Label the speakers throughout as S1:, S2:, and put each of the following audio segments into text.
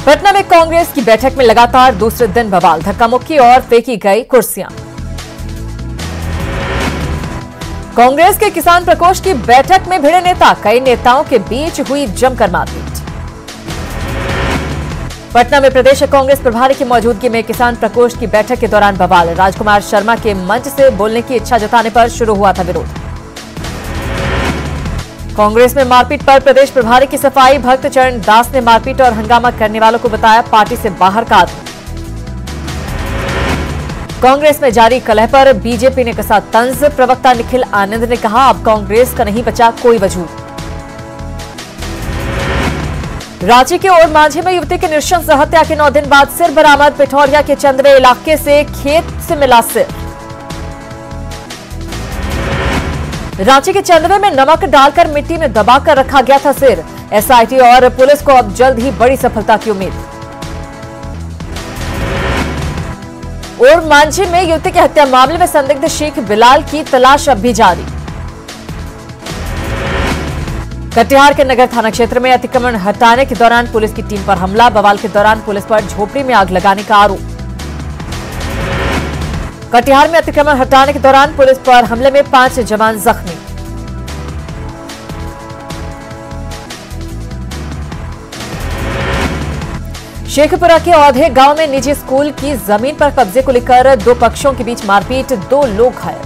S1: पटना में कांग्रेस की बैठक में लगातार दूसरे दिन बवाल, धक्का मुक्की और फेंकी गई कुर्सियां। कांग्रेस के किसान प्रकोष्ठ की बैठक में भिड़े नेता, कई नेताओं के बीच हुई जमकर मारपीट। पटना में प्रदेश कांग्रेस प्रभारी की मौजूदगी में किसान प्रकोष्ठ की बैठक के दौरान बवाल, राजकुमार शर्मा के मंच से बोलने की इच्छा जताने पर शुरू हुआ था विरोध। कांग्रेस में मारपीट पर प्रदेश प्रभारी की सफाई, भक्त चरण दास ने मारपीट और हंगामा करने वालों को बताया पार्टी से बाहर का आदमी। कांग्रेस में जारी कलह पर बीजेपी ने कसा तंज, प्रवक्ता निखिल आनंद ने कहा अब कांग्रेस का नहीं बचा कोई वजूद। रांची के और मांझे में युवती की नृशंस हत्या के 9 दिन बाद सिर बरामद, पिठौरिया के चंद्रे इलाके से खेत से मिला सिर। रांची के चंद्रे में नमक डालकर मिट्टी में दबाकर रखा गया था सिर। एसआईटी और पुलिस को अब जल्द ही बड़ी सफलता की उम्मीद। और मांझे में युवती की हत्या मामले में संदिग्ध शेख बिलाल की तलाश अब भी जारी। कटिहार के नगर थाना क्षेत्र में अतिक्रमण हटाने के दौरान पुलिस की टीम पर हमला, बवाल के दौरान पुलिस पर झोपड़ी में आग लगाने का आरोप। कटिहार में अतिक्रमण हटाने के दौरान पुलिस पर हमले में 5 जवान जख्मी। शेखपुरा के औधे गांव में निजी स्कूल की जमीन पर कब्जे को लेकर 2 पक्षों के बीच मारपीट, 2 लोग घायल।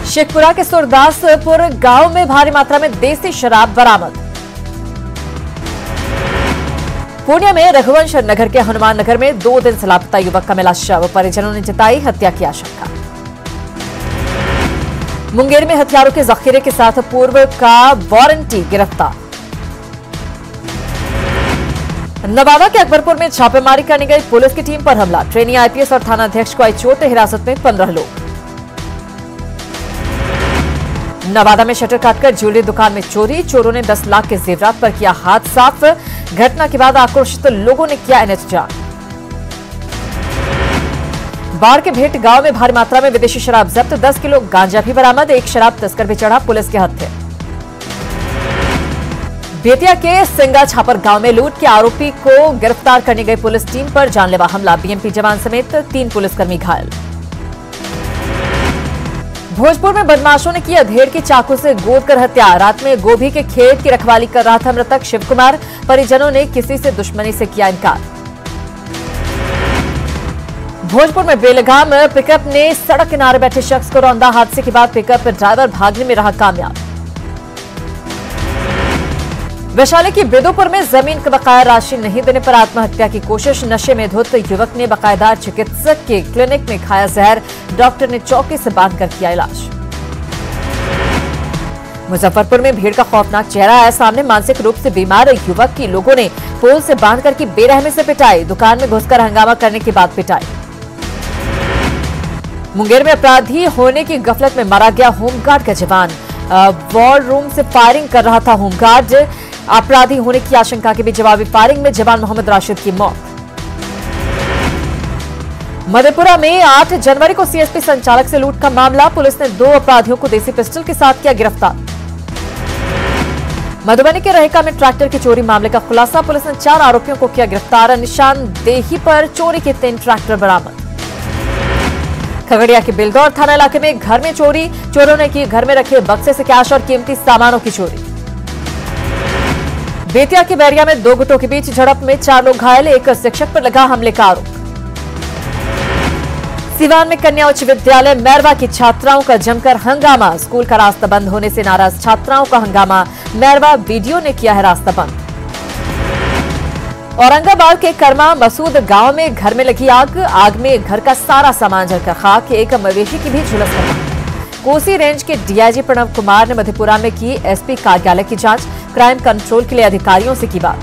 S1: शेखपुरा के सुरदासपुर गांव में भारी मात्रा में देसी शराब बरामद। पूर्णिया में रघुवंश नगर के हनुमान नगर में 2 दिन से लापता युवक का मिला शव, परिजनों ने जताई हत्या की आशंका। मुंगेर में हथियारों के जखीरे के साथ पूर्व का वारंटी गिरफ्तार। नवादा के अकबरपुर में छापेमारी करने गई पुलिस की टीम पर हमला, ट्रेनी आईपीएस और थानाध्यक्ष को आई चोट, हिरासत में 15 लोग। नवादा में शटर काटकर ज्वेलरी दुकान में चोरी, चोरों ने 10 लाख के जेवरात पर किया हाथ साफ। घटना के बाद आक्रोशित लोगों ने किया एनएच जाम। बाढ़ के भेट गांव में भारी मात्रा में विदेशी शराब जब्त, 10 किलो गांजा भी बरामद, एक शराब तस्कर भी चढ़ा पुलिस के हत्थे। बेतिया के सिंगा छापर गांव में लूट के आरोपी को गिरफ्तार करने गई पुलिस टीम पर जानलेवा हमला, बीएमपी जवान समेत 3 पुलिसकर्मी घायल। भोजपुर में बदमाशों ने की अधेड़ की चाकू से गोद कर हत्या, रात में गोभी के खेत की रखवाली कर रहा था मृतक शिव कुमार, परिजनों ने किसी से दुश्मनी से किया इनकार। भोजपुर में बेलगाम पिकअप ने सड़क किनारे बैठे शख्स को रौंदा, हादसे के बाद पिकअप ड्राइवर भागने में रहा कामयाब। वैशाली की बेदोपुर में जमीन की बकाया राशि नहीं देने पर आत्महत्या की कोशिश, नशे में धुत युवक ने बकायेदार चिकित्सक के क्लिनिक में खाया जहर, डॉक्टर ने चौकी से बांधकर किया इलाज। मुजफ्फरपुर में भीड़ का खौफनाक चेहरा आया सामने, मानसिक रूप से बीमार युवक की लोगों ने पोल से बांधकर की बेरहमी से पिटाई, दुकान में घुसकर हंगामा करने के बाद पिटाई। मुंगेर में अपराधी होने की गफलत में मारा गया होमगार्ड का जवान, वॉर रूम से फायरिंग कर रहा था होमगार्ड, अपराधी होने की आशंका के बीच जवाबी फायरिंग में जवान मोहम्मद राशिद की मौत। मधेपुरा में 8 जनवरी को सीएसपी संचालक से लूट का मामला, पुलिस ने 2 अपराधियों को देसी पिस्टल के साथ किया गिरफ्तार। मधुबनी के रहेका में ट्रैक्टर की चोरी मामले का खुलासा, पुलिस ने 4 आरोपियों को किया गिरफ्तार, निशानदेही पर चोरी के 3 ट्रैक्टर बरामद। खगड़िया के बिलदौर थाना इलाके में घर में चोरी, चोरों ने की घर में रखे बक्से से कैश और कीमती सामानों की चोरी। बेतिया के बैरिया में 2 गुटों के बीच झड़प में 4 लोग घायल, एक शिक्षक पर लगा हमले का आरोप। सिवान में कन्या उच्च विद्यालय मैरवा की छात्राओं का जमकर हंगामा, स्कूल का रास्ता बंद होने से नाराज छात्राओं का हंगामा, मैरवा वीडियो ने किया है रास्ता बंद। औरंगाबाद के कर्मा मसूद गांव में घर में लगी आग, आग में घर का सारा सामान जलकर खाक, एक मवेशी की भी झुलस कर। कोसी रेंज के डीआईजी प्रणव कुमार ने मधेपुरा में की एसपी कार्यालय की जांच, क्राइम कंट्रोल के लिए अधिकारियों से की बात।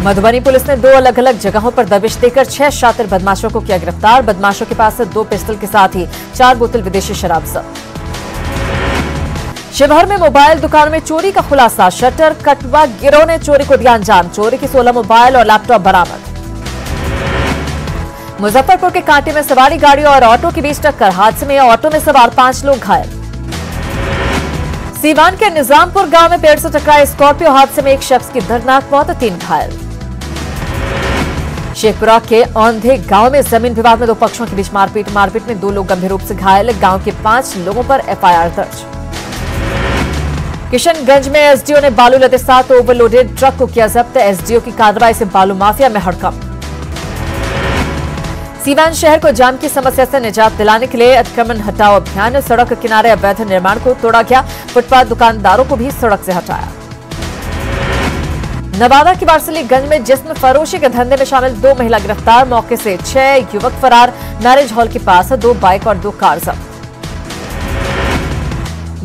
S1: मधुबनी पुलिस ने 2 अलग अलग जगहों पर दबिश देकर 6 शातिर बदमाशों को किया गिरफ्तार, बदमाशों के पास से 2 पिस्टल के साथ ही 4 बोतल विदेशी शराब जब्त। शिवहर में मोबाइल दुकान में चोरी का खुलासा, शटर कटवा गिरोह ने चोरी को दिया अंजाम, चोरी की 16 मोबाइल और लैपटॉप बरामद। मुजफ्फरपुर के कांटे में सवारी गाड़ी और ऑटो के बीच टक्कर, हादसे में ऑटो में सवार 5 लोग घायल। सीवान के निजामपुर गांव में पेड़ से टकराए स्कॉर्पियो हादसे में एक शख्स की दर्दनाक मौत, 3 घायल। शेखपुरा के औंधे गांव में जमीन विवाद में 2 पक्षों के बीच मारपीट में 2 लोग गंभीर रूप से घायल, गांव के 5 लोगों पर एफआईआर दर्ज। किशनगंज में एसडीओ ने बालू लदे 7 ओवरलोडेड ट्रक को किया जब्त, एसडीओ की कार्रवाई से बालू माफिया में हड़कंप। सीवान शहर को जाम की समस्या से निजात दिलाने के लिए अतिक्रमण हटाओ अभियान, सड़क किनारे अवैध निर्माण को तोड़ा गया, फुटपाथ दुकानदारों को भी सड़क से हटाया। नवादा की वारसलीगंज में जिस्म फरोशी के धंधे में शामिल 2 महिला गिरफ्तार, मौके से 6 युवक फरार, मैरिज हॉल के पास 2 बाइक और 2 कार जब्त।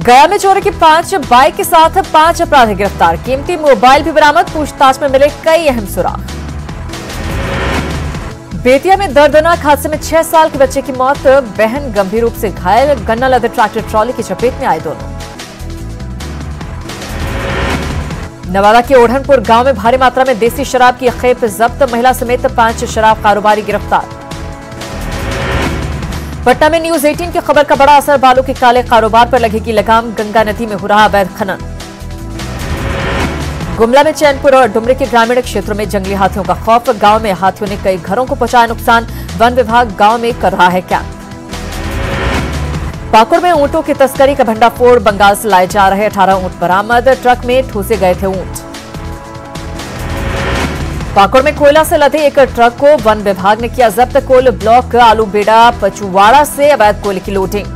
S1: गया में चोरी की 5 बाइक के साथ 5 अपराधी गिरफ्तार, कीमती मोबाइल भी बरामद, पूछताछ में मिले कई अहम सुराग। बेतिया में दर्दनाक हादसे में 6 साल के बच्चे की मौत, बहन गंभीर रूप से घायल, गन्ना लदे ट्रैक्टर ट्रॉली की चपेट में आए दोनों। नवादा के ओढ़नपुर गांव में भारी मात्रा में देसी शराब की खेप जब्त, महिला समेत 5 शराब कारोबारी गिरफ्तार। पटना में न्यूज 18 की खबर का बड़ा असर, बालू के काले कारोबार पर लगेगी लगाम, गंगा नदी में हो रहा अवैध खनन। गुमला में चैनपुर और डुमरी के ग्रामीण क्षेत्रों में जंगली हाथियों का खौफ, गांव में हाथियों ने कई घरों को पहुंचाया नुकसान, वन विभाग गांव में कर रहा है कैंप। पाकुड़ में ऊंटों की तस्करी का भंडाफोड़, बंगाल से लाए जा रहे 18 ऊंट बरामद, ट्रक में ठूसे गए थे ऊंट। पाकुड़ में कोयला से लदे एक ट्रक को वन विभाग ने किया जब्त, कोल ब्लॉक आलूबेड़ा पचुवाड़ा से अवैध कोयले की लोडिंग।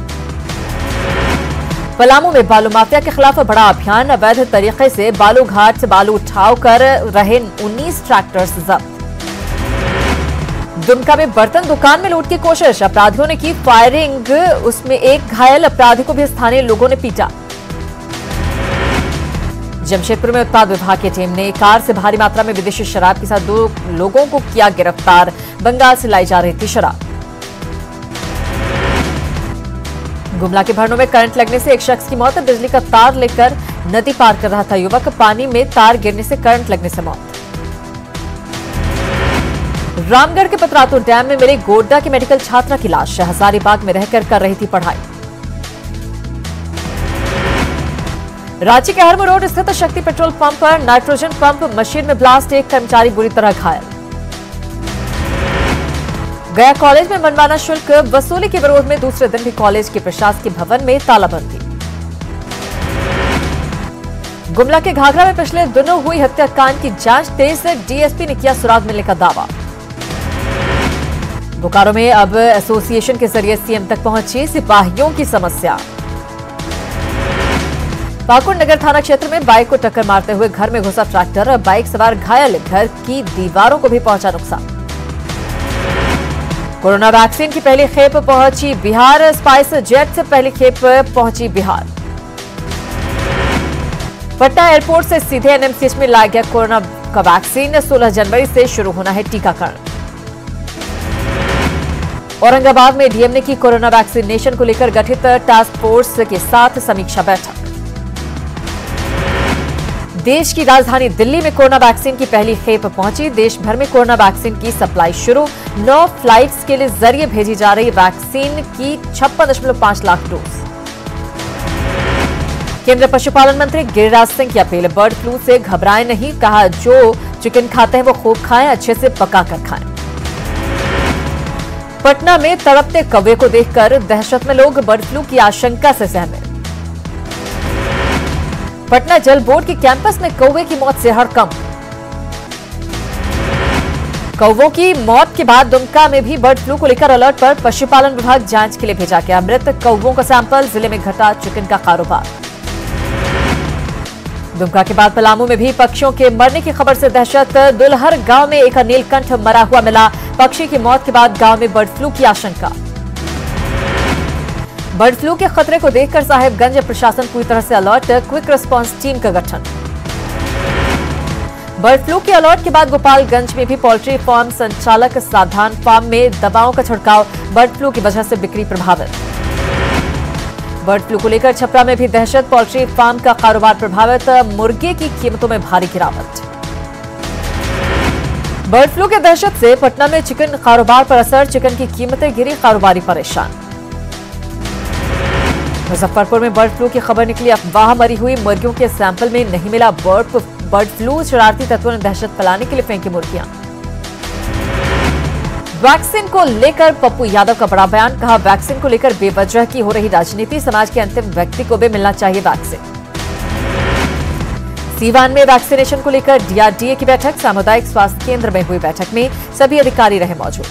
S1: पलामू में बालू माफिया के खिलाफ बड़ा अभियान, अवैध तरीके से बालू घाट से बालू उठाव कर रहे 19 ट्रैक्टर्स जब्त। दुमका में बर्तन दुकान में लूट की कोशिश, अपराधियों ने की फायरिंग, उसमें एक घायल, अपराधी को भी स्थानीय लोगों ने पीटा। जमशेदपुर में उत्पाद विभाग की टीम ने कार से भारी मात्रा में विदेशी शराब के साथ 2 लोगों को किया गिरफ्तार, बंगाल से लाई जा रही थी शराब। गुमला के भरनों में करंट लगने से एक शख्स की मौत, बिजली का तार लेकर नदी पार कर रहा था युवक, पानी में तार गिरने से करंट लगने से मौत। रामगढ़ के पतरातू डैम में मिली गोड्डा की मेडिकल छात्रा की लाश, हजारीबाग में रहकर कर रही थी पढ़ाई। रांची के हरमू रोड स्थित शक्ति पेट्रोल पंप पर नाइट्रोजन पंप मशीन में ब्लास्ट, एक कर्मचारी बुरी तरह घायल। गया कॉलेज में मनमाना शुल्क वसूली के विरोध में दूसरे दिन भी कॉलेज के प्रशासकीय भवन में तालाबंदी। गुमला के घाघरा में पिछले दिनों हुई हत्याकांड की जांच तेज, डीएसपी ने किया सुराग मिलने का दावा। बोकारो में अब एसोसिएशन के जरिए सीएम तक पहुंची सिपाहियों की समस्या। पाकुड़ नगर थाना क्षेत्र में बाइक को टक्कर मारते हुए घर में घुसा ट्रैक्टर, बाइक सवार घायल, घर की दीवारों को भी पहुंचा नुकसान। कोरोना वैक्सीन की पहली खेप पहुंची बिहार, स्पाइस जेट से पहली खेप पहुंची बिहार। पटना एयरपोर्ट से सीधे एनएमसीएच में लाया गया कोरोना का वैक्सीन, 16 जनवरी से शुरू होना है टीकाकरण। औरंगाबाद में डीएम ने की कोरोना वैक्सीनेशन को लेकर गठित टास्क फोर्स के साथ समीक्षा बैठक। देश की राजधानी दिल्ली में कोरोना वैक्सीन की पहली खेप पहुंची, देश भर में कोरोना वैक्सीन की सप्लाई शुरू, 9 फ्लाइट्स के लिए जरिए भेजी जा रही वैक्सीन की 56.5 लाख डोज। केंद्रीय पशुपालन मंत्री गिरिराज सिंह की अपील, बर्ड फ्लू से घबराएं नहीं, कहा जो चिकन खाते हैं वो खूब खाएं, अच्छे से पकाकर खाएं। पटना में तड़पते कौवे को देखकर दहशत में लोग, बर्ड फ्लू की आशंका से सहमे। पटना जल बोर्ड के कैंपस में कौवे की मौत से हड़कंप। कौवों की मौत के बाद दुमका में भी बर्ड फ्लू को लेकर अलर्ट पर पशुपालन विभाग जांच के लिए भेजा गया, मृत कौवों का सैंपल, जिले में घटा चिकन का कारोबार। दुमका के बाद पलामू में भी पक्षियों के मरने की खबर से दहशत, दुलहर गांव में एक नीलकंठ मरा हुआ मिला, पक्षी की मौत के बाद गांव में बर्ड फ्लू की आशंका। बर्ड फ्लू के खतरे को देखकर साहिबगंज प्रशासन पूरी तरह से अलर्ट, क्विक रिस्पांस टीम का गठन। बर्ड फ्लू के अलर्ट के बाद गोपालगंज में भी पोल्ट्री फार्म संचालक सावधान, फार्म में दवाओं का छिड़काव, बर्ड फ्लू की वजह से बिक्री प्रभावित। बर्ड फ्लू को लेकर छपरा में भी दहशत, पोल्ट्री फार्म का कारोबार प्रभावित, मुर्गे की कीमतों में भारी गिरावट। बर्ड फ्लू के दहशत से पटना में चिकन कारोबार पर असर, चिकन की कीमतें गिरी, कारोबारी परेशान। मुजफ्फरपुर में बर्ड फ्लू की खबर निकली, अफवाह मरी हुई मुर्गियों के सैंपल में नहीं मिला बर्ड फ्लू, शरारती तत्वों ने दहशत फैलाने के लिए फेंकी मुर्गियां। वैक्सीन को लेकर पप्पू यादव का बड़ा बयान, कहा वैक्सीन को लेकर बेवजह की हो रही राजनीति, समाज के अंतिम व्यक्ति को भी मिलना चाहिए वैक्सीन। सीवान में वैक्सीनेशन को लेकर डीआरडीए की बैठक, सामुदायिक स्वास्थ्य केंद्र में हुई बैठक में सभी अधिकारी रहे मौजूद।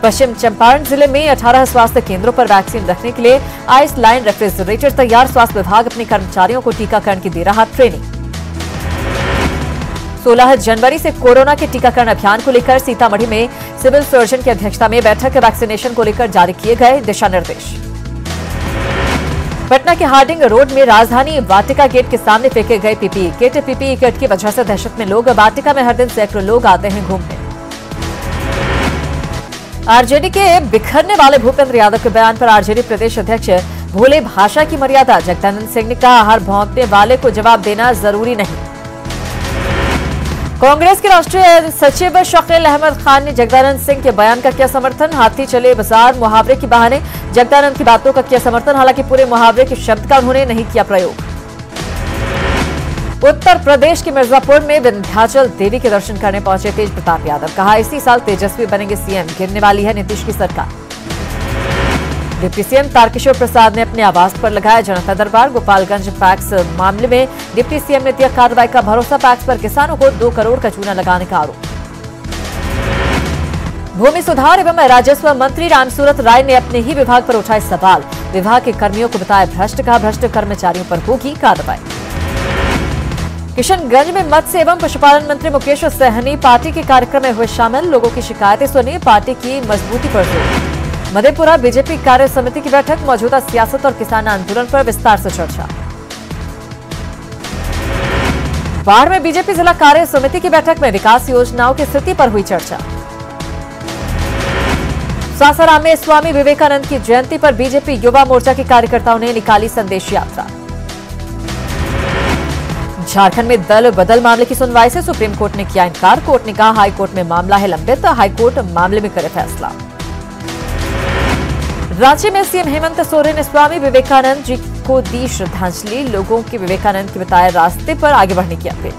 S1: पश्चिम चंपारण जिले में 18 स्वास्थ्य केंद्रों पर वैक्सीन रखने के लिए आइस लाइन रेफ्रिजरेटर तैयार, स्वास्थ्य विभाग अपने कर्मचारियों को टीकाकरण की दे रहा ट्रेनिंग। 16 जनवरी से कोरोना के टीकाकरण अभियान को लेकर सीतामढ़ी में सिविल सर्जन की अध्यक्षता में बैठक, वैक्सीनेशन को लेकर जारी किए गए दिशा निर्देश। पटना के हार्डिंग रोड में राजधानी वाटिका गेट के सामने फेंके गए पीपीई किट की वजह से दहशत में लोग, वाटिका में हर दिन सैकड़ों लोग आते हैं घूमने। आरजेडी के बिखरने वाले भूपेंद्र यादव के बयान पर आरजेडी प्रदेश अध्यक्ष भोले भाषा की मर्यादा, जगदानंद सिंह ने कहा हर भौंकने वाले को जवाब देना जरूरी नहीं। कांग्रेस के राष्ट्रीय सचिव शकील अहमद खान ने जगदानंद सिंह के बयान का किया समर्थन, हाथी चले बाजार मुहावरे के बहाने जगदानंद की बातों का किया समर्थन, हालांकि पूरे मुहावरे के शब्द का उन्होंने नहीं किया प्रयोग। उत्तर प्रदेश के मिर्जापुर में विंध्याचल देवी के दर्शन करने पहुंचे तेज प्रताप यादव, कहा इसी साल तेजस्वी बनेंगे सीएम, गिरने वाली है नीतीश की सरकार। डिप्टी सीएम तारकिशोर प्रसाद ने अपने आवास पर लगाया जनता दरबार, गोपालगंज पैक्स मामले में डिप्टी सीएम ने दिया कार्रवाई का भरोसा, पैक्स पर किसानों को 2 करोड़ का चूना लगाने का आरोप। भूमि सुधार एवं राजस्व मंत्री रामसूरत राय ने अपने ही विभाग पर उठाए सवाल, विभाग के कर्मियों को बताया भ्रष्ट, कहा भ्रष्ट कर्मचारियों पर होगी कार्रवाई। किशनगंज में मत्स्य एवं पशुपालन मंत्री मुकेश सहनी पार्टी के कार्यक्रम में हुए शामिल, लोगों की शिकायतें सुनी, पार्टी की मजबूती पर जोर। मधेपुरा बीजेपी कार्य समिति की बैठक, मौजूदा सियासत और किसान आंदोलन पर विस्तार से चर्चा। बाढ़ में बीजेपी जिला कार्य समिति की बैठक में विकास योजनाओं की स्थिति पर हुई चर्चा। सासाराम में स्वामी विवेकानंद की जयंती पर बीजेपी युवा मोर्चा के कार्यकर्ताओं ने निकाली संदेश यात्रा। झारखंड में दल बदल मामले की सुनवाई से सुप्रीम कोर्ट ने किया इनकार, कोर्ट ने कहा हाई कोर्ट में मामला है लंबित, हाईकोर्ट मामले में करे फैसला। रांची में सीएम हेमंत सोरेन ने स्वामी विवेकानंद जी को दी श्रद्धांजलि, लोगों की विवेकानंद के बताए रास्ते पर आगे बढ़ने की अपील।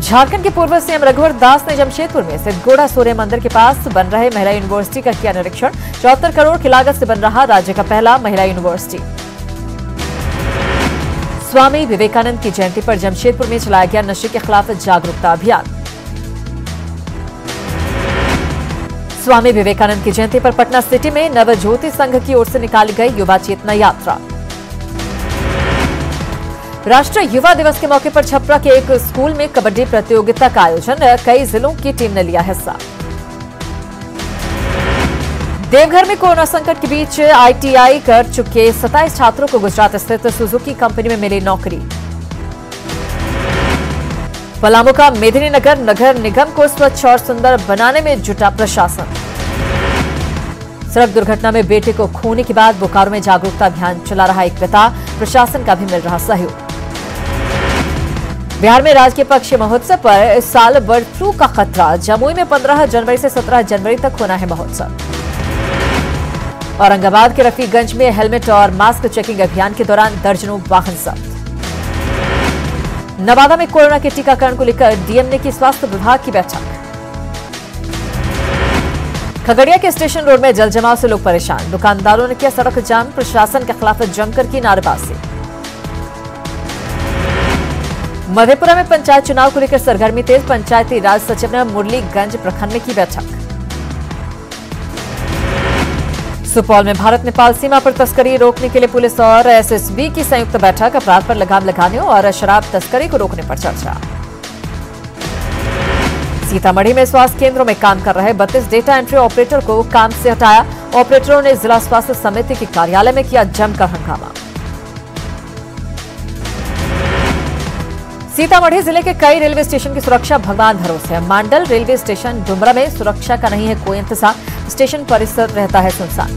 S1: झारखंड के पूर्व सीएम रघुवर दास ने जमशेदपुर में सिद्धगोड़ा सूर्य मंदिर के पास बन रहे महिला यूनिवर्सिटी का किया निरीक्षण, 74 करोड़ की लागत से बन रहा राज्य का पहला महिला यूनिवर्सिटी। स्वामी विवेकानंद की जयंती पर जमशेदपुर में चलाया गया नशे के खिलाफ जागरूकता अभियान। स्वामी विवेकानंद की जयंती पर पटना सिटी में नवज्योति संघ की ओर से निकाली गई युवा चेतना यात्रा। राष्ट्रीय युवा दिवस के मौके पर छपरा के एक स्कूल में कबड्डी प्रतियोगिता का आयोजन, कई जिलों की टीम ने लिया हिस्सा। देवघर में कोरोना संकट के बीच आईटीआई कर चुके 27 छात्रों को गुजरात स्थित सुजुकी कंपनी में मिली नौकरी। पलामू का मेदिनीनगर नगर निगम को स्वच्छ और सुंदर बनाने में जुटा प्रशासन। सड़क दुर्घटना में बेटे को खोने के बाद बोकारो में जागरूकता अभियान चला रहा एक पिता, प्रशासन का भी मिल रहा सहयोग। बिहार में राजकीय पक्षी महोत्सव पर इस साल बर्ड फ्लू का खतरा, जमुई में 15 जनवरी से 17 जनवरी तक होना है महोत्सव। औरंगाबाद के रफीगंज में हेलमेट और मास्क चेकिंग अभियान के दौरान दर्जनों वाहन जब्त। नवादा में कोरोना के टीकाकरण को लेकर डीएम ने की स्वास्थ्य विभाग की बैठक। खगड़िया के स्टेशन रोड में जल जमाव से लोग परेशान, दुकानदारों ने किया सड़क जाम, प्रशासन के खिलाफ जमकर की नारेबाजी। मधेपुरा में पंचायत चुनाव को लेकर सरगर्मी तेज, पंचायती राज सचिव ने मुरलीगंज प्रखंड में की बैठक। सुपौल में भारत नेपाल सीमा पर तस्करी रोकने के लिए पुलिस और एसएसबी की संयुक्त बैठक, अपराध पर लगाम लगाने और शराब तस्करी को रोकने पर चर्चा। सीतामढ़ी में स्वास्थ्य केंद्रों में काम कर रहे 32 डेटा एंट्री ऑपरेटर को काम से हटाया, ऑपरेटरों ने जिला स्वास्थ्य समिति के कार्यालय में किया जमकर हंगामा। सीतामढ़ी जिले के कई रेलवे स्टेशन की सुरक्षा भगवान भरोसे है। मांडल रेलवे स्टेशन डुमरा में सुरक्षा का नहीं है कोई इंतजाम, स्टेशन परिसर रहता है सुनसान।